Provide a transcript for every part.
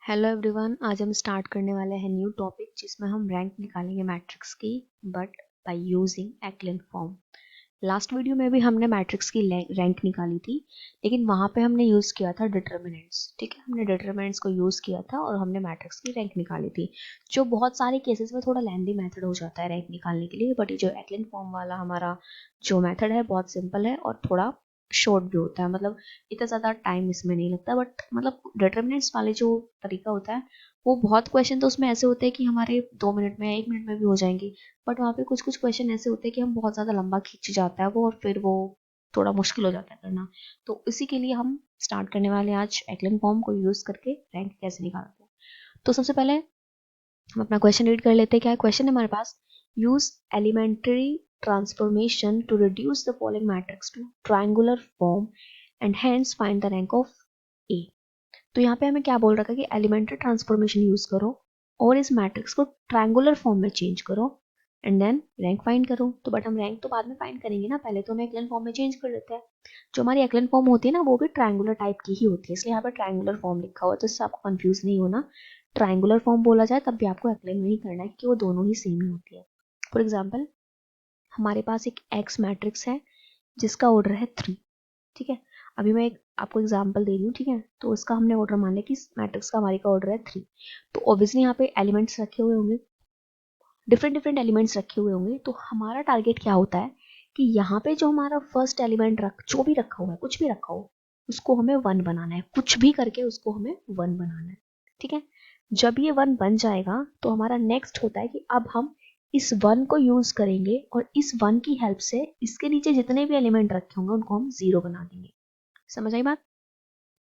Hello everyone, आज हम start करने वाले हैं न्यू टॉपिक जिसमें हम रैंक निकालेंगे मैट्रिक्स की, but by using echelon form. Last video में भी हमने मैट्रिक्स की रैंक निकाली थी, लेकिन वहाँ पे हमने यूज़ किया था डिटर्मिनेंट्स। ठीक है, हमने डिटर्मिनेंट्स को यूज़ किया था और हमने मैट्रिक्स की रैंक निकाली थी, जो बहुत सारे केसेस में थोड़ा लेंदी मेथड हो जाता है रैंक निकालने के लिए। बट ये जो एक्लिन फॉर्म वाला हमारा जो मेथड है बहुत सिंपल है और थोड़ा शॉर्ट भी होता है, मतलब इतना ज़्यादा टाइम इसमें नहीं लगता। बट मतलब डिटर्मिनेंट्स वाले जो तरीका होता है वो बहुत क्वेश्चन तो उसमें ऐसे होते हैं कि हमारे 2 मिनट में 1 मिनट में भी हो जाएंगे, बट वहाँ पे कुछ कुछ क्वेश्चन ऐसे होते हैं कि हम बहुत ज़्यादा लंबा खींच जाता है वो, और फिर वो थोड़ा मुश्किल हो जाता है करना। तो इसी के लिए हम स्टार्ट करने वाले हैं आज एक्लिन फॉर्म को यूज़ करके रैंक कैसे निकालते हैं। तो सबसे पहले हम अपना क्वेश्चन रीड कर लेते हैं। क्या क्वेश्चन है हमारे पास? Use elementary transformation to reduce the following matrix to triangular form and hence find the rank of A. तो यहाँ पे हमें क्या बोल रखा है कि एलिमेंट्री ट्रांसफॉर्मेशन यूज करो और इस मैट्रिक्स को ट्रायंगुलर फॉर्म में चेंज करो एंड देन रैंक फाइंड करो। तो बट हम रैंक तो बाद में फाइंड करेंगे ना, पहले तो हम एक्लन फॉर्म में चेंज कर लेते हैं। जो हमारी एक्लन फॉर्म होती है ना वो भी ट्रायंगुलर टाइप की ही होती है, इसलिए यहाँ पर ट्रायंगुलर फॉर्म लिखा हुआ है, तो इससे आपको कंफ्यूज नहीं होना। ट्रायंगुलर फॉर्म बोला जाए तब भी आपको एक्लन नहीं करना है क्योंकि वो दोनों ही सेम ही होती है। फॉर एग्जाम्पल, हमारे पास एक एक्स मैट्रिक्स है जिसका ऑर्डर है 3। ठीक है, अभी मैं एक आपको एग्जांपल दे रही हूँ। ठीक है, तो इसका हमने ऑर्डर मान लिया कि मैट्रिक्स का हमारे का ऑर्डर है 3। तो ऑब्वियसली यहाँ पे एलिमेंट्स रखे हुए होंगे, डिफरेंट डिफरेंट एलिमेंट्स रखे हुए होंगे। तो हमारा टारगेट क्या होता है कि यहाँ पे जो हमारा फर्स्ट एलिमेंट जो भी रखा हुआ है, कुछ भी रखा हो, उसको हमें 1 बनाना है, कुछ भी करके उसको हमें 1 बनाना है। ठीक है, जब ये 1 बन जाएगा तो हमारा नेक्स्ट होता है कि अब हम इस 1 को यूज करेंगे और इस 1 की हेल्प से इसके नीचे जितने भी एलिमेंट रखे होंगे उनको हम 0 बना देंगे। समझ आई बात?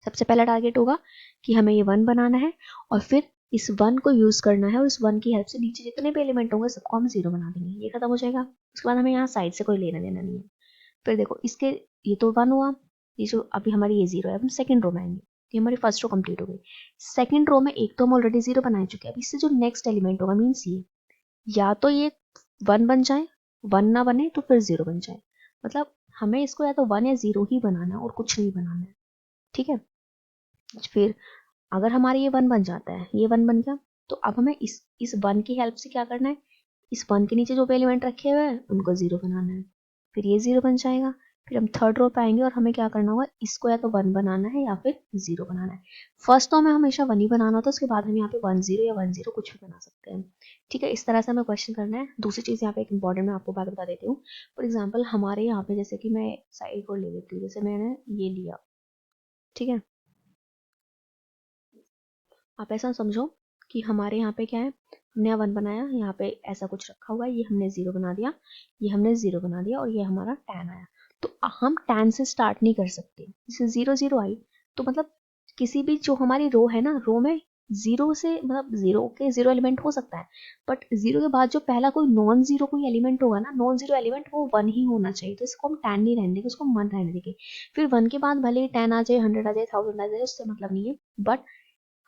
सबसे पहला टारगेट होगा कि हमें ये 1 बनाना है और फिर इस 1 को यूज करना है और इस 1 की हेल्प से नीचे जितने भी एलिमेंट होंगे सबको हम 0 बना देंगे। ये खत्म हो जाएगा। उसके बाद हमें यहाँ साइड से कोई लेना देना नहीं है। फिर देखो इसके, ये तो 1 हुआ, ये जो अभी हमारी ये 0 है। अब हम सेकंड रो में आएंगे, ये हमारी फर्स्ट रो कंप्लीट हो गई। सेकंड रो में एक तो हम ऑलरेडी 0 बना चुके हैं। अब इससे जो नेक्स्ट एलिमेंट होगा मीन्स ये, या तो ये 1 बन जाए, 1 ना बने तो फिर 0 बन जाए। मतलब हमें इसको या तो 1 या 0 ही बनाना है और कुछ नहीं बनाना है। ठीक है, फिर अगर हमारा ये 1 बन जाता है, ये 1 बन गया, तो अब हमें इस 1 की हेल्प से क्या करना है, इस 1 के नीचे जो भी एलिमेंट रखे हुए हैं उनको 0 बनाना है। फिर ये 0 बन जाएगा। फिर हम थर्ड रो पे आएंगे और हमें क्या करना होगा, इसको या तो 1 बनाना है या फिर 0 बनाना है। फर्स्ट तो हमें हमेशा 1 ही बनाना होता है, उसके बाद हम यहाँ पे 1 0 या 1 0 कुछ भी बना सकते हैं। ठीक है, इस तरह से हमें क्वेश्चन करना है। दूसरी चीज़ यहाँ पे एक इंपॉर्टेंट मैं आपको बात बता देती हूँ। फॉर एग्जाम्पल, हमारे यहाँ पे जैसे कि मैं साइड को ले लेती हूँ, जैसे मैंने ये लिया। ठीक है, आप ऐसा समझो कि हमारे यहाँ पे क्या है, हमने यहाँ 1 बनाया, यहाँ पे ऐसा कुछ रखा हुआ है, ये हमने 0 बना दिया, ये हमने 0 बना दिया और ये हमारा tan आया। तो हम tan से स्टार्ट नहीं कर सकते। जैसे 0 0 आई तो मतलब किसी भी जो हमारी रो है ना, रो में 0 से मतलब 0 के 0 एलिमेंट हो सकता है, बट 0 के बाद जो पहला कोई नॉन 0 कोई एलिमेंट होगा ना, नॉन 0 एलिमेंट वो 1 ही होना चाहिए। तो इसको हम tan नहीं रहने देंगे, उसको हम 1 रहने देंगे। फिर 1 के बाद भले ही tan आ जाए, 100 आ जाए, 1000 आ जाए, उससे मतलब नहीं है। बट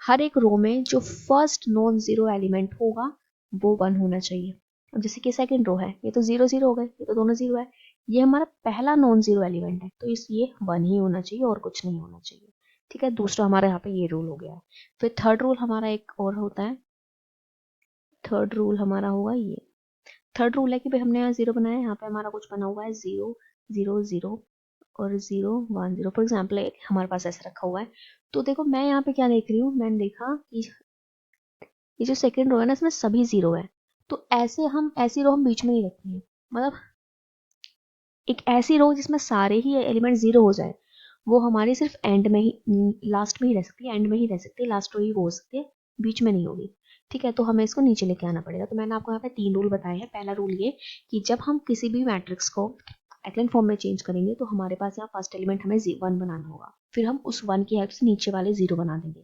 हर एक रो में जो फर्स्ट नॉन जीरो एलिमेंट होगा वो 1 होना चाहिए। अब जैसे कि सेकंड रो है, ये तो 0 0 हो गए, ये तो दोनों 0 है, ये हमारा पहला नॉन जीरो एलिमेंट है, तो इस ये 1 ही होना चाहिए और कुछ नहीं होना चाहिए। ठीक है, दूसरा हमारा यहाँ पे ये रूल हो गया है। फिर थर्ड रूल हमारा एक और होता है। थर्ड रूल हमारा होगा ये। थर्ड रूल है कि भाई हमने यहाँ 0 बनाया है, यहाँ पे हमारा कुछ बना हुआ है 0 0 0 और 0 1 0। फॉर एग्जाम्पल हमारे पास ऐसा रखा हुआ है। तो देखो मैं यहाँ पे क्या देख रही हूँ, मैंने देखा कि ये जो सेकंड रो है ना, इसमें सभी 0 है। तो ऐसे हम ऐसी रो हम बीच में नहीं रखेंगे। मतलब एक ऐसी रो जिसमें सारे ही एलिमेंट 0 हो जाए, वो हमारी सिर्फ एंड में ही, लास्ट में ही रह सकती है, एंड में ही रह सकती है, लास्ट रो ही वो हो सकती है, बीच में नहीं होगी। ठीक है, तो हमें इसको नीचे लेके आना पड़ेगा। तो मैंने आपको यहाँ पे 3 रूल बताए हैं। पहला रूल ये कि जब हम किसी भी मैट्रिक्स को एक्लन फॉर्म में चेंज करेंगे तो हमारे पास यहाँ फर्स्ट एलिमेंट हमें 1 बनाना होगा, फिर हम उस 1 की हेल्प से नीचे वाले 0 बना देंगे।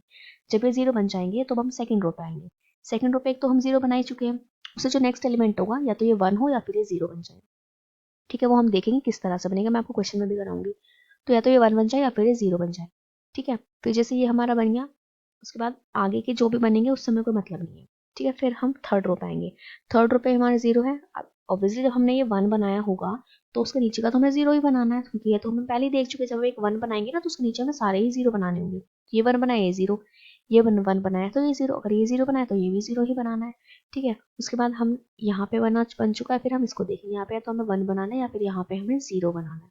जब ये 0 बन जाएंगे तो हम सेकंड रो पे आएंगे। सेकंड रो पे एक तो हम 0 बना ही चुके हैं, उससे जो नेक्स्ट एलिमेंट होगा या तो ये 1 हो या फिर ये 0 बन जाए। ठीक है, वो हम देखेंगे किस तरह से बनेगा, मैं आपको क्वेश्चन में भी कराऊंगी। तो या तो ये 1 बन जाए या फिर ये 0 बन जाए। ठीक है, फिर जैसे ये हमारा बन गया, उसके बाद आगे के जो भी बनेंगे उस समय कोई मतलब नहीं है। ठीक है, फिर हम थर्ड रो पे आएंगे। थर्ड रो पे हमारे 0 है। अब ऑब्वियसली जब हमने ये 1 बनाया होगा तो उसके नीचे का तो हमें 0 ही बनाना है, क्योंकि ये तो हमें पहले ही देख चुके हैं। जब हम एक 1 बनाएंगे ना तो उसके नीचे हमें सारे ही 0 बनाने होंगे। ये 1 बनाए, ये 0, ये वन बनाया तो ये जीरो, अगर ये जीरो बनाया तो ये भी जीरो ही बनाना है, ठीक है। उसके बाद हम यहाँ पे बन चुका है, फिर हम इसको देखेंगे यहाँ पे तो हमें वन बनाना है या फिर यहाँ पे हमें जीरो बनाना है,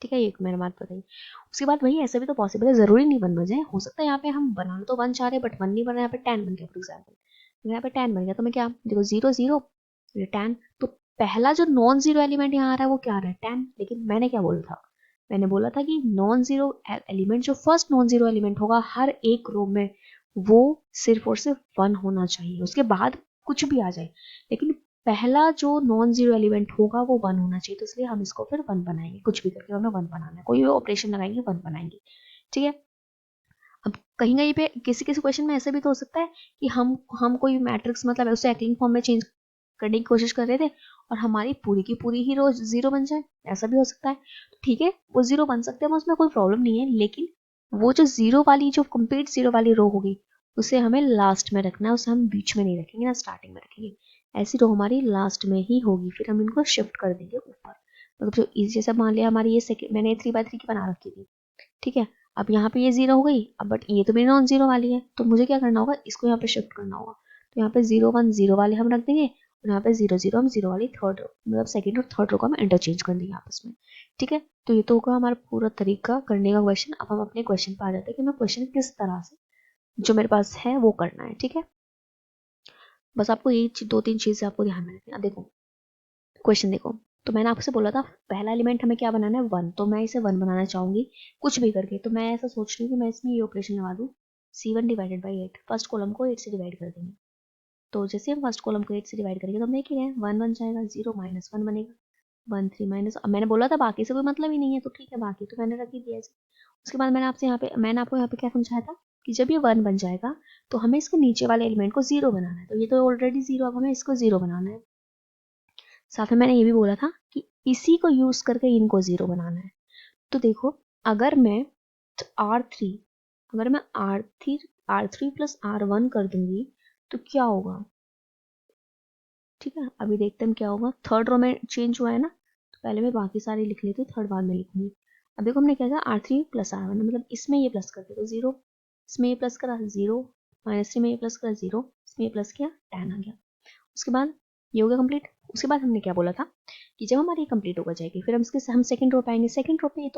ठीक है। ये मेरा बात बताइए। उसके बाद वही ऐसे भी तो पॉसिबल है, जरूरी नहीं वन बन जाए, हो सकता है यहाँ पे हम बनाना तो वन चाह रहे बट वन नहीं बना, यहाँ पे 10 बन गया फॉर एग्जाम्पल, यहाँ पे 10 बन गया तो मैं क्या देखो जीरो जीरो 10, तो पहला जो नॉन जीरो एलिमेंट यहाँ आ रहा है वो क्या आ रहा है 10, लेकिन मैंने क्या बोला था, मैंने बोला था कि नॉन जीरो एलिमेंट जो फर्स्ट नॉन जीरो एलिमेंट होगा हर एक रो में वो सिर्फ और सिर्फ वन होना चाहिए, उसके बाद कुछ भी आ जाए लेकिन पहला जो नॉन जीरो एलिमेंट होगा वो वन होना चाहिए, तो इसलिए हम इसको फिर वन बनाएंगे, कुछ भी करके हमें वन बनाना है, कोई भी ऑपरेशन लगाएंगे वन बनाएंगे, ठीक है। अब कहीं कहीं पे किसी किसी क्वेश्चन में ऐसे भी तो हो सकता है कि हम कोई मैट्रिक्स मतलब उसे एक्लिंग फॉर्म में चेंज करने की कोशिश कर रहे थे और हमारी पूरी की पूरी ही रो जीरो बन जाए, ऐसा भी हो सकता है, तो ठीक है वो जीरो बन सकते हैं, उसमें कोई प्रॉब्लम नहीं है, लेकिन वो जो जीरो वाली जो कंप्लीट जीरो वाली रो होगी उसे हमें लास्ट में रखना है, उसे हम बीच में नहीं रखेंगे ना स्टार्टिंग में रखेंगे, ऐसी रो हमारी लास्ट में ही होगी, फिर हम इनको शिफ्ट कर देंगे ऊपर, मतलब जो जैसे मान लिया हमारी ये सेकंड मैंने 3x3 की बना रखी थी, ठीक है। अब यहाँ पे ये जीरो हो गई, अब बट ये तो मेरी नॉन जीरो वाली है, तो मुझे क्या करना होगा, इसको यहाँ पे शिफ्ट करना होगा, तो यहाँ पे 0 1 0 वाले हम रख देंगे और यहाँ पे 0 0 हम जीरो वाली थर्ड रो मतलब सेकंड और थर्ड रो को हम इंटरचेंज कर देंगे आपस में, ठीक है। तो ये तो होगा हमारा पूरा तरीका करने का क्वेश्चन। अब हम अपने क्वेश्चन पे आ जाते हैं कि मैं क्वेश्चन किस तरह से जो मेरे पास है वो करना है, ठीक है। बस आपको ये दो तीन चीजें आपको ध्यान में रखनी है। अब देखो क्वेश्चन देखो, तो मैंने आपसे बोला था पहला एलिमेंट हमें क्या बनाना है वन, तो मैं इसे वन बनाना चाहूंगी कुछ भी करके, तो मैं ऐसा सोच रही हूँ कि मैं इसमें ये ऑपरेशन लगा दूँ C1 divided by 8, first column को 8 से डिवाइड कर देंगे, तो जैसे हम फर्स्ट कॉलम को 8 से डिवाइड करेंगे तो हम देख ही रहे हैं 1 बन जाएगा, 0 माइनस 1 बनेगा, 1 3 माइनस, अब मैंने बोला था बाकी से कोई मतलब ही नहीं है तो ठीक है बाकी तो मैंने रख ही दिया। उसके बाद मैंने आपको यहाँ पे क्या समझाया था कि जब ये 1 बन जाएगा तो हमें इसके नीचे वाले एलिमेंट को 0 बनाना है, तो ये तो ऑलरेडी 0, अब हमें इसको 0 बनाना है। साथ में मैंने ये भी बोला था कि इसी को यूज करके इनको 0 बनाना है, तो देखो अगर मैं R3 अगर मैं R3 प्लस R1 कर दूंगी तो क्या होगा, ठीक है। अभी देखते हैं क्या होगा, थर्ड रो में चेंज हुआ है ना, तो पहले मैं बाकी सारे लिख लेती हूँ, थर्ड बाद में लिखूंगी। अब देखो हमने क्या किया R3 प्लस R1 मतलब इसमें ये प्लस कर दिया तो 0, इसमें ये प्लस करा 0, -3 में ये प्लस करा 0, इसमें ये प्लस किया 10 आ गया। उसके बाद ये हो गया कंप्लीट। उसके बाद हमने क्या बोला था कि जब हमारी कंप्लीट होकर जाएगी फिर हम सेकंड रो पे आएंगे, सेकंड रो पे ये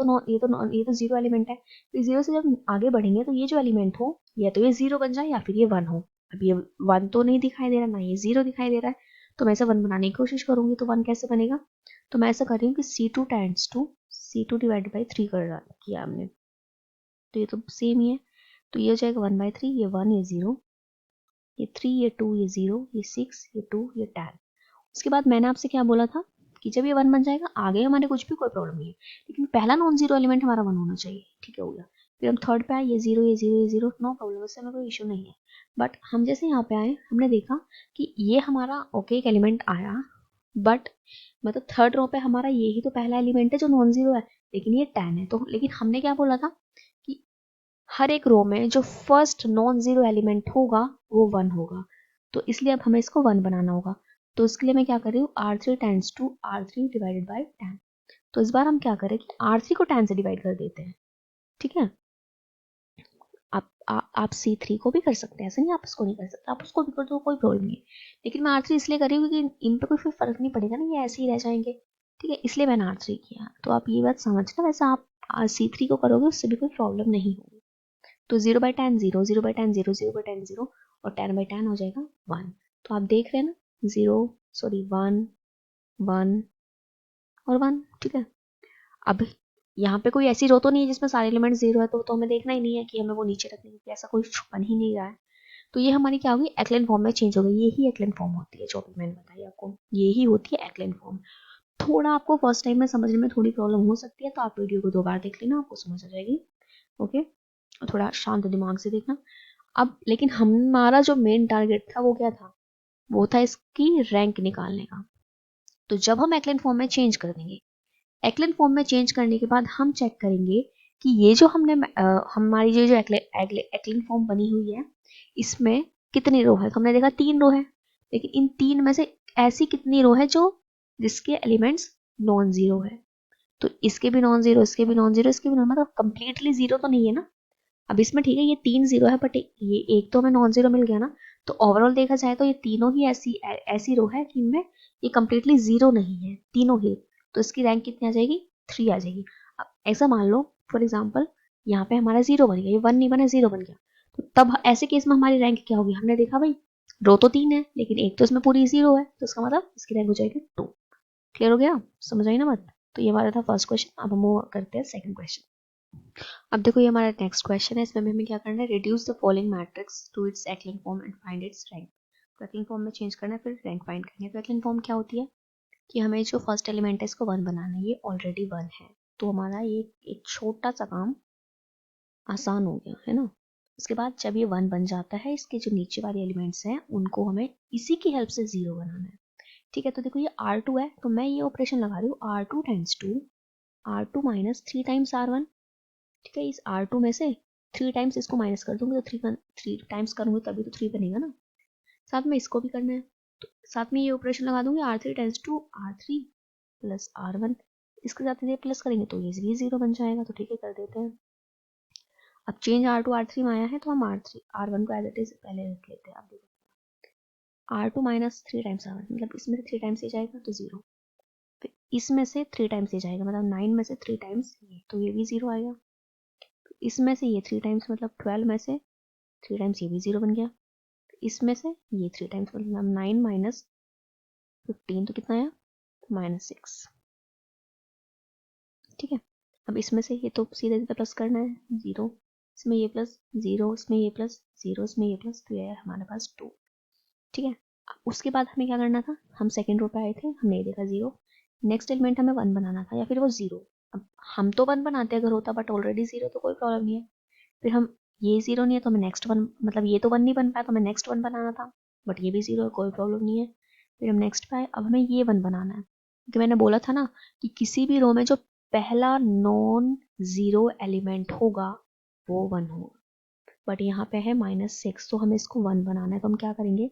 तो जीरो एलिमेंट है, तो जीरो से जब आगे बढ़ेंगे तो ये जो एलिमेंट हो या तो ये 0 बन जाए या फिर ये 1 हो। अब ये 1 तो नहीं दिखाई दे रहा ना ये 0 दिखाई दे रहा है, तो मैं ऐसा 1 बनाने की कोशिश करूंगी, तो 1 कैसे बनेगा, तो मैं ऐसा कर रही हूँ कि C2 times 2 C2 divide by 3 किया हमने, तो ये तो सेम ही है, तो ये हो जाएगा 1/3, ये 1 ये 0, ये 3 ये 2 ये 0 ये 6 ये 2 ये 10। उसके बाद मैंने आपसे क्या बोला था कि जब ये 1 बन जाएगा आगे हमारे कुछ भी कोई प्रॉब्लम नहीं है, लेकिन पहला नॉन जीरो एलिमेंट हमारा 1 होना चाहिए, ठीक है हो गया। फिर हम थर्ड पे आए, ये 0 ये 0 ये 0, नो प्रॉब्लम, इससे हमें कोई इशू नहीं है। बट हम जैसे यहाँ पे आए हमने देखा कि ये हमारा ओके एक एलिमेंट आया, बट मतलब थर्ड रो पे हमारा ये ही तो पहला एलिमेंट है जो नॉन जीरो है, लेकिन ये 10 है, तो लेकिन हमने क्या बोला था कि हर एक रो में जो फर्स्ट नॉन जीरो एलिमेंट होगा वो 1 होगा, तो इसलिए अब हमें इसको 1 बनाना होगा। तो इसके लिए मैं क्या कर रही हूँ R3 times 2 R3 divided by 10, तो इस बार हम क्या करें कि R3 को 10 से डिवाइड कर देते हैं, ठीक है। आप C3 को भी कर सकते हैं, ऐसा नहीं आप उसको नहीं कर सकते, आप उसको भी कर दो कोई प्रॉब्लम नहीं है, लेकिन मैं R3 इसलिए कर रही हूँ क्योंकि इन पे कोई फर्क नहीं पड़ेगा ना, ये ऐसे ही रह जाएंगे, ठीक है, इसलिए मैंने R3 किया। तो आप ये बात समझना, वैसे आप C3 को करोगे उससे भी कोई प्रॉब्लम नहीं होगी। तो 0/10 0 0/10 0 0/10 0 और 10/10 हो जाएगा 1, तो आप देख रहे हैं ना 1 1 और 1, ठीक है। अब यहाँ पे कोई ऐसी रो तो नहीं है जिसमें सारे एलिमेंट 0 है, तो हमें देखना ही नहीं है कि हमें वो नीचे रखने की, ऐसा कोई बन ही नहीं रहा है, तो ये हमारी क्या होगी एक्लेन फॉर्म में चेंज हो गई, ये ही एक्लेन फॉर्म होती है जो भी मैंने बताई आपको, ये ही होती है एक्लेन फॉर्म। थोड़ा आपको फर्स्ट टाइम में समझने में थोड़ी प्रॉब्लम हो सकती है, तो आप वीडियो को 2 बार देख लेना, आपको समझ आ जाएगी, ओके, थोड़ा शांत दिमाग से देखना। अब लेकिन हमारा जो मेन टारगेट था वो क्या था, वो था इसकी रैंक निकालने का। तो जब हम एक्लेन फॉर्म में चेंज कर देंगे, एक्लेन फॉर्म में चेंज करने के बाद हम चेक करेंगे कि ये जो हमारी जो एक्लेन फॉर्म बनी हुई है इसमें कितनी रो है, तो हमने देखा 3 रो है, लेकिन इन 3 में से ऐसी कितनी रो है जो जिसके एलिमेंट्स नॉन जीरो है, तो इसके भी नॉन जीरो, इसके भी नॉन जीरो, इसके भी नॉन, मतलब कंप्लीटली जीरो तो नहीं है ना, अब इसमें ठीक है ये 3 जीरो है, बट ये एक तो हमें नॉन जीरो मिल गया ना, तो ओवरऑल देखा जाए तो ये तीनों ही ऐसी रो है कि इनमें ये कम्प्लीटली जीरो नहीं है तीनों ही, तो इसकी रैंक कितनी आ जाएगी, 3 आ जाएगी। अब ऐसा मान लो फॉर एग्जाम्पल यहाँ पे हमारा 0 बन गया, ये 1 नहीं बना 0 बन गया, तो तब ऐसे केस में हमारी रैंक क्या होगी, हमने देखा भाई रो तो 3 है लेकिन एक तो इसमें पूरी 0 है, तो इसका मतलब इसकी रैंक हो जाएगी 2। क्लियर हो गया, समझ आई ना बात। तो ये हमारा था फर्स्ट क्वेश्चन। अब हम वो करते हैं सेकंड क्वेश्चन। अब देखो ये हमारा नेक्स्ट क्वेश्चन है, इसमें हमें क्या करना है, reduce the following matrix to its echelon form and find its rank. तो एक्लिन फॉर्म में चेंज करना है, फिर रैंक फाइंड करनी है। तो एक्लिन फॉर्म क्या होती है कि हमें जो फर्स्ट एलिमेंट है इसको 1 बनाना है, ये ऑलरेडी 1 है, तो हमारा ये एक छोटा सा काम आसान हो गया है ना। उसके बाद जब ये 1 बन जाता है, इसके जो नीचे वाले एलिमेंट्स हैं उनको हमें इसी की हेल्प से 0 बनाना है। ठीक है, तो देखो ये R2 है, तो मैं ये ऑपरेशन लगा रही हूँ R2 times 2 R2 minus 3 times R1। ठीक है, इस R2 में से 3 टाइम्स इसको माइनस कर दूंगी, तो 3 टाइम्स करूंगी तभी तो 3 बनेगा ना। साथ में इसको भी करना है, तो साथ में ये ऑपरेशन लगा दूंगी R3 times 2 R3 plus R1, इसके साथ ये प्लस करेंगे तो ये भी 0 बन जाएगा। तो ठीक है, कर देते हैं। अब चेंज R2 R3 में आया है, तो हम R1 को एज इट इज पहले रख लेते हैं। अब देखो R2 माइनस 3 टाइम्स R1, मतलब इसमें से 3 टाइम्स ये जाएगा तो 0, फिर इसमें से 3 टाइम्स ये जाएगा, मतलब 9 में से 3 टाइम्स ये, तो ये भी 0 आएगा। इसमें से ये 3 टाइम्स, मतलब 12 में से 3 टाइम्स ये भी 0 बन गया। इसमें से ये 3 टाइम्स, मतलब 9 माइनस 15, तो कितना आया, -6। ठीक है, अब इसमें से ये तो सीधे सीधे प्लस करना है, 0 इसमें ये प्लस 0 इसमें ये प्लस 0 इसमें ये प्लस, तो ये हमारे पास 2। ठीक है, उसके बाद हमें क्या करना था, हम सेकेंड रो पे आए थे, हमने ये देखा 0, नेक्स्ट एलिमेंट हमें 1 बनाना था या फिर वो 0। अब हम तो 1 बनाते अगर होता, बट ऑलरेडी 0 तो कोई प्रॉब्लम नहीं है। फिर हम ये 0 नहीं है तो हमें नेक्स्ट 1, मतलब ये तो 1 नहीं बन पाया तो हमें नेक्स्ट 1 बनाना था, बट ये भी 0 है, कोई प्रॉब्लम नहीं है। फिर हम नेक्स्ट पे आए, अब हमें ये 1 बनाना है, क्योंकि मैंने बोला था ना कि किसी भी रो में जो पहला नॉन जीरो एलिमेंट होगा वो 1 होगा, बट यहाँ पे है -6, तो हमें इसको 1 बनाना है। तो हम क्या करेंगे,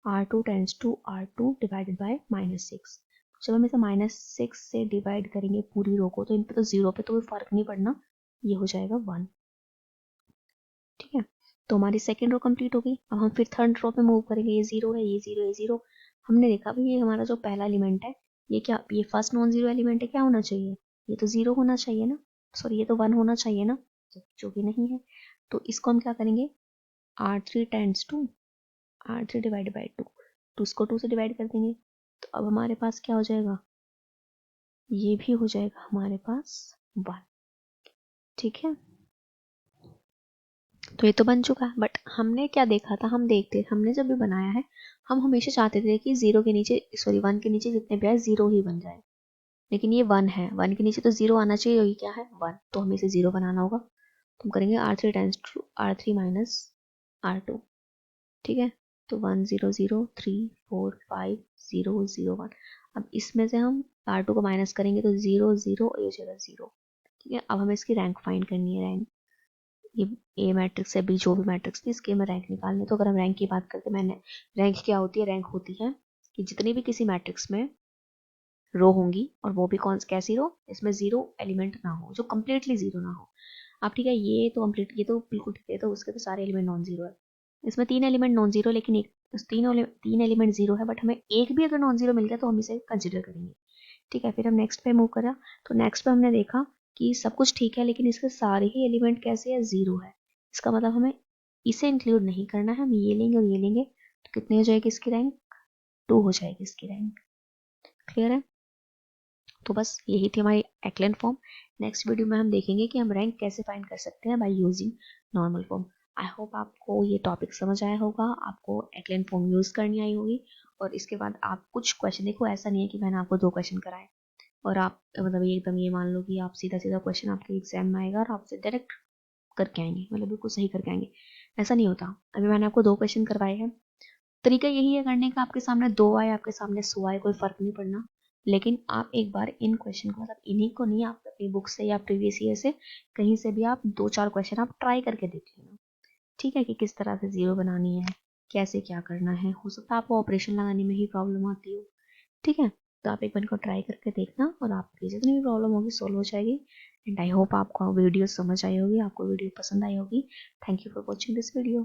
R2 tense to R2 divided by -6। जब हम इसे -6 से डिवाइड करेंगे पूरी रो को, तो इन पे तो 0 पे तो कोई फर्क नहीं पड़ना, ये हो जाएगा 1। ठीक है, तो हमारी सेकेंड रो कंप्लीट हो गई। अब हम फिर थर्ड रो पे मूव करेंगे, ये 0 है, ये 0, ये 0। हमने देखा भाई ये हमारा जो पहला एलिमेंट है, ये क्या, ये फर्स्ट नॉन जीरो एलिमेंट है, क्या होना चाहिए, ये तो 0 होना चाहिए ना, सॉरी ये तो 1 होना चाहिए ना, जो कि नहीं है। तो इसको हम क्या करेंगे, R3 tense to R3 divide by 2, तो उसको 2 से डिवाइड कर देंगे, तो अब हमारे पास क्या हो जाएगा, ये भी हो जाएगा हमारे पास 1। ठीक है, तो ये तो बन चुका है, बट हमने क्या देखा था, हमने जब भी बनाया है, हम हमेशा चाहते थे कि 0 के नीचे, सॉरी 1 के नीचे जितने भी आए 0 ही बन जाए, लेकिन ये 1 है, 1 के नीचे तो 0 आना चाहिए, और ये क्या है 1, तो हमें इसे 0 बनाना होगा। तो हम करेंगे R3 times to R3 minus R2। ठीक है, तो 1 0 0 3 4 5 0 0 1। अब इसमें से हम R2 को माइनस करेंगे तो 0 0 ये हो जाएगा 0। ठीक है, अब हमें इसकी रैंक फाइंड करनी है, रैंक ये ए मैट्रिक्स है, बी जो भी मैट्रिक्स थी इसके में रैंक निकालने। तो अगर हम रैंक की बात करते हैं, मैंने रैंक क्या होती है, रैंक होती है कि जितनी भी किसी मैट्रिक्स में रो होंगी, और वो भी कौन कैसी रो, इसमें 0 एलिमेंट ना हो, जो कम्प्लीटली 0 ना हो। अब ठीक है, ये तो कम्प्लीट, ये तो बिल्कुल ठीक है, तो उसके तो सारे एलिमेंट नॉन जीरो है। इसमें 3 एलिमेंट नॉन जीरो, लेकिन एक तीन एलिमेंट 0 है, बट हमें एक भी अगर नॉन जीरो मिल गया तो हम इसे कंसिडर करेंगे। ठीक है, फिर हम नेक्स्ट पे मूव करा, तो नेक्स्ट पे हमने देखा कि सब कुछ ठीक है, लेकिन इसके सारे ही एलिमेंट कैसे है, 0 है। इसका मतलब हमें इसे इंक्लूड नहीं करना है, हम ये लेंगे और ये लेंगे, तो कितनी हो जाएगी इसकी रैंक, 2 हो जाएगी इसकी रैंक। क्लियर है, तो बस यही थी हमारी एक्लेन फॉर्म। नेक्स्ट वीडियो में हम देखेंगे कि हम रैंक कैसे फाइंड कर सकते हैं by using normal form. I hope आपको ये टॉपिक समझ आया होगा, आपको एक्लेन फॉर्म यूज़ करनी आई होगी, और इसके बाद आप कुछ क्वेश्चन, देखो ऐसा नहीं है कि मैंने आपको 2 क्वेश्चन कराए और आप मतलब एकदम ये मान लो कि आप सीधा सीधा क्वेश्चन आपके एग्जाम में आएगा और आपसे डायरेक्ट करके आएंगे, मतलब बिल्कुल सही करके आएंगे, ऐसा नहीं होता। अभी मैंने आपको 2 क्वेश्चन करवाए हैं, तरीका यही है करने का, आपके सामने 2 आए आपके सामने 100 आए, कोई फर्क नहीं पड़ना, लेकिन आप एक बार इन क्वेश्चन को, मतलब इन्हीं को नहीं, आप अपनी बुक से या प्रीवियस ईयर से कहीं से भी आप 2-4 क्वेश्चन आप ट्राई करके देख लेना। ठीक है, कि किस तरह से 0 बनानी है, कैसे क्या करना है, हो सकता है आपको ऑपरेशन लगाने में ही प्रॉब्लम आती हो। ठीक है, तो आप एक बार को ट्राई करके देखना और आपकी जितनी भी प्रॉब्लम होगी सॉल्व हो जाएगी। एंड आई होप आपको वीडियो समझ आई होगी, आपको वीडियो पसंद आई होगी। Thank you for watching this video.